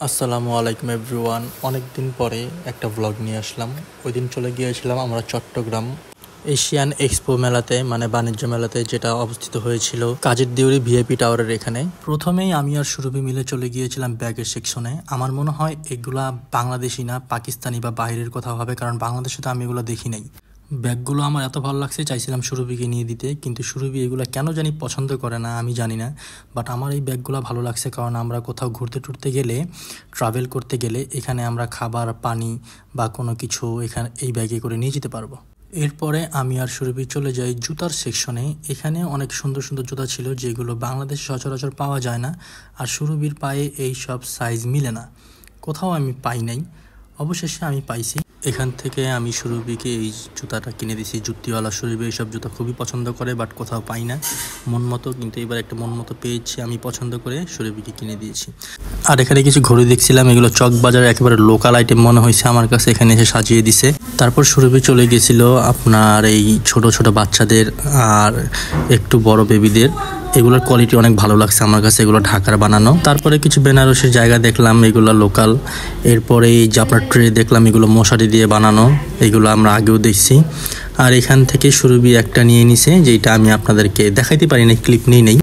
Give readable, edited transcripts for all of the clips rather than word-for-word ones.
আসসালামু আলাইকুম এভরিওয়ান। অনেক দিন পরে একটা ব্লগ নিয়ে আসলাম। ওই দিন চলে গিয়েছিলাম আমরা চট্টগ্রাম এশিয়ান এক্সপো মেলাতে, মানে বাণিজ্য মেলাতে, যেটা অবস্থিত হয়েছিল কাজের দেউরি ভিআইপি টাওয়ারের এখানে। প্রথমেই আমি আর সুরভি মিলে চলে গিয়েছিলাম ব্যাগের সেকশনে। আমার মনে হয় এগুলা বাংলাদেশি না, পাকিস্তানি বা বাইরের কোথাও হবে, কারণ বাংলাদেশে তো আমি এগুলো দেখি নাই। ব্যাগগুলো আমার এত ভালো লাগছে, চাইছিলাম সুরভিকে নিয়ে দিতে, কিন্তু সুরভি এগুলো কেন জানি পছন্দ করে না, আমি জানি না। বাট আমার এই ব্যাগগুলো ভালো লাগছে, কারণ আমরা কোথাও ঘুরতে টুরতে গেলে, ট্রাভেল করতে গেলে এখানে আমরা খাবার, পানি বা কোনো কিছু এখানে এই ব্যাগে করে নিয়ে যেতে পারবো। এরপরে আমি আর সুরভি চলে যাই জুতার সেকশনে। এখানে অনেক সুন্দর সুন্দর জুতা ছিল, যেগুলো বাংলাদেশে সচরাচর পাওয়া যায় না। আর সুরভির পায়ে এই সব সাইজ মিলে না, কোথাও আমি পাই নাই। অবশেষে আমি পাইছি। এখান থেকে আমি সুরভিকে এই জুতাটা কিনে দিয়েছি, জুতিওয়ালা। সুরভি এইসব জুতা খুবই পছন্দ করে, বাট কোথাও পাই না মন মতো। কিন্তু এবার একটা মন মতো পেয়েছি, আমি পছন্দ করে সুরভিকে কিনে দিয়েছি। আর এখানে কিছু ঘড়ি দেখছিলাম, এগুলো চকবাজারের একেবারে লোকাল আইটেম মনে হয়েছে আমার কাছে, এখানে এসে সাজিয়ে দিছে। তারপর সুরভি চলে গেছিল আপনার এই ছোট ছোট বাচ্চাদের আর একটু বড় বেবিদের। এগুলোর কোয়ালিটি অনেক ভালো লাগছে আমার কাছে, এগুলো ঢাকার বানানো। তারপরে কিছু বেনারসির জায়গা দেখলাম, এগুলো লোকাল। এরপরে এই যে আপনার ট্রে দেখলাম, এগুলো মশারি দিয়ে বানানো, এগুলো আমরা আগেও দেখছি। আর এখান থেকে সুরভি একটা নিয়ে নিছে, যেটা আমি আপনাদেরকে দেখাইতে পারি না, ক্লিপ নেই।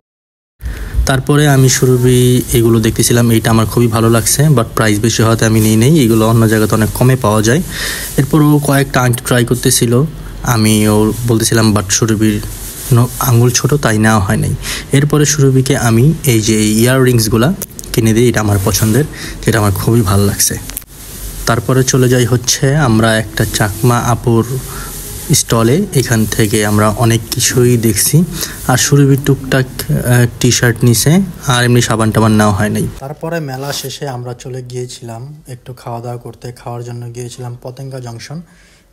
তারপরে আমি সুরভি এগুলো দেখতেছিলাম, এইটা আমার খুবই ভালো লাগছে, বাট প্রাইস বেশি হওয়াতে আমি নিই নেই। এগুলো অন্য জায়গাতে অনেক কমে পাওয়া যায়। এরপর ও কয়েকটা আংটি ট্রাই করতেছিল, আমি ওর বলতেছিলাম, বাট সুরভির আঙুল ছোট, তাই নেওয়া হয় নাই। এরপরে সুরভিকে আমি এই যে ইয়াররিংসগুলা কিনে দিই, এটা আমার পছন্দের, যেটা আমার খুবই ভালো লাগছে। তারপরে চলে যাই হচ্ছে আমরা একটা চাকমা আপুর স্টলে। এখান থেকে আমরা অনেক কিছুই দেখছি। আর সুরভির টুকটাক টি শার্ট নিছে, আর এমনি সাবান টাবান নেওয়া হয় নাই। তারপরে মেলা শেষে আমরা চলে গিয়েছিলাম একটু খাওয়া দাওয়া করতে। খাওয়ার জন্য গিয়েছিলাম পতেঙ্গা জংশন।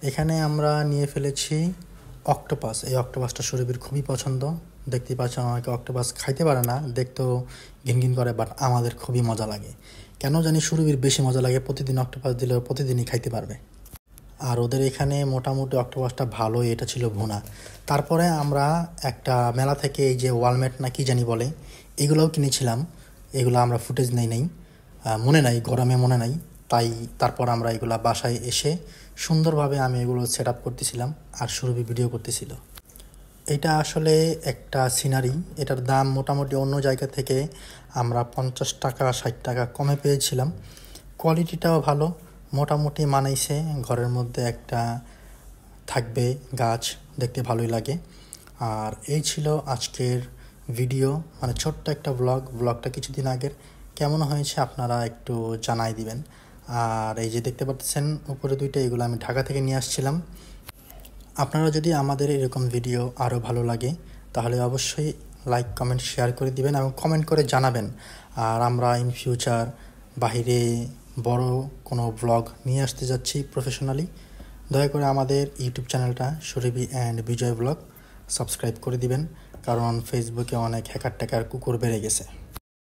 এখানে আমরা নিয়ে ফেলেছি অক্টোপাস। এই অক্টোপাসটা সুরভির খুবই পছন্দ। দেখতেই পাচ্ছেন, আমাকে অক্টোপাস খাইতে পারে না, দেখতেও ঘিনঘিন করে, বাট আমাদের খুবই মজা লাগে। কেন জানি সুরভির বেশি মজা লাগে, প্রতিদিন অক্টোপাস দিলে প্রতিদিনই খাইতে পারবে। আর ওদের এখানে মোটামুটি অক্টোপাসটা ভালোই, এটা ছিল ভুনা। তারপরে আমরা একটা মেলা থেকে এই যে ওয়ালমেট না কি জানি বলে, এগুলোও কিনেছিলাম। এগুলো আমরা ফুটেজ নেই মনে নাই, গরমে মনে নাই। তাই তারপর আমরা এগুলো বাসায় এসে সুন্দরভাবে আমি এগুলো সেট আপ করতেছিলাম, আর সুরভি ভিডিও করতেছিল। এটা আসলে একটা সিনারি, এটার দাম মোটামুটি অন্য জায়গা থেকে আমরা 50 টাকা 60 টাকা কমে পেয়েছিলাম। কোয়ালিটিটাও ভালো, মোটামুটি মানাইছে। ঘরের মধ্যে একটা থাকবে গাছ, দেখতে ভালোই লাগে। আর এই ছিল আজকের ভিডিও, মানে ছোট্ট একটা ব্লগটা কিছুদিন আগের। কেমন হয়েছে আপনারা একটু জানাই দিবেন। আর এই যে দেখতে পাচ্ছেন উপরে দুইটা, এগুলো আমি ঢাকা থেকে নিয়ে আসছিলাম। আপনারা যদি আমাদের এরকম ভিডিও আরও ভালো লাগে, তাহলে অবশ্যই লাইক, কমেন্ট, শেয়ার করে দিবেন এবং কমেন্ট করে জানাবেন। আর আমরা ইন ফিউচার বাহিরে বড় কোনো ব্লগ নিয়ে আসতে যাচ্ছি প্রফেশনালি। দয়া করে আমাদের ইউটিউব চ্যানেলটা সুরভি অ্যান্ড বিজয় ব্লগ সাবস্ক্রাইব করে দিবেন, কারণ ফেসবুকে অনেক হ্যাকার ট্যাকার কুকুর বেড়ে গেছে।